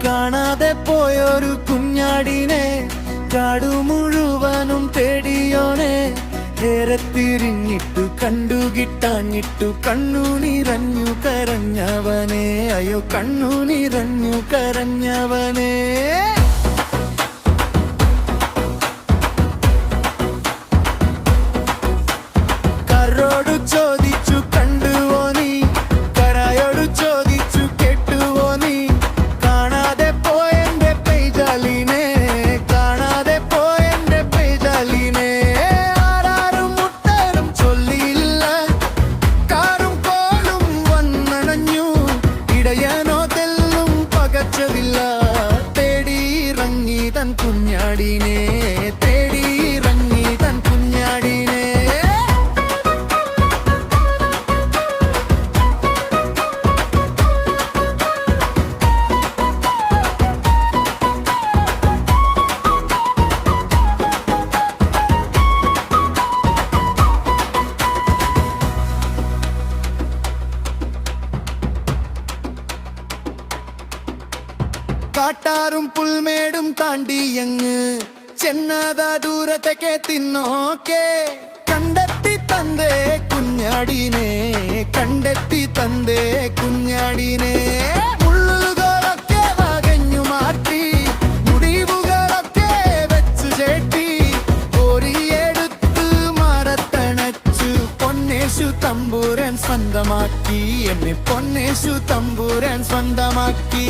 കാണാതെ പോയൊരു കുഞ്ഞാടിനെ കാടു മുഴുവനും തേടിയോനെ. ഏറെ തിരിഞ്ഞിട്ടു കണ്ടു കിട്ടാഞ്ഞിട്ടു കണ്ണു നിറഞ്ഞു കരഞ്ഞവനെ. അയ്യോ കണ്ണു നിറഞ്ഞു കരഞ്ഞവനെ. കരോടു ചോദിച്ചു കണ്ടുവോ നീ, കരയോടു ചോദിച്ചു കേട്ടുവോ നീ. കാണാതെ പോയെന്റെ പെയ്താലിനെ, കാണാതെ പോയെന്റെ പെയ്താലിനെ. ആരാരും മുട്ടരും ചൊല്ലിയില്ല, കാറും കോളും വന്നണഞ്ഞു. ഇടയനോ തെല്ലും പകച്ചതില്ല. തേടിയിറങ്ങി തൻ കുഞ്ഞാടിനെ, തേടിയിറങ്ങി തൻ കുഞ്ഞാടിനെ. കാട്ടാറും പുൽമേടും താണ്ടിയങ്ങ് ചെന്നതാ ദൂരത്തേക്ക് തിന്നോക്കെ. കണ്ടെത്തി തന്തേ കുഞ്ഞാടിനെ, കണ്ടെത്തി തന്തേ കുഞ്ഞാടിനെ. മുള്ളുകളൊക്കെ വകഞ്ഞു മാറ്റി, മുടിവുകളൊക്കെ വെച്ചു ചേട്ടി. ഓരിയെടുത്ത് മരത്തണച്ചു പൊന്നേശു തമ്പുരാൻ സ്വന്തമാക്കി. എന്നെ പൊന്നേശു തമ്പുരാൻ സ്വന്തമാക്കി.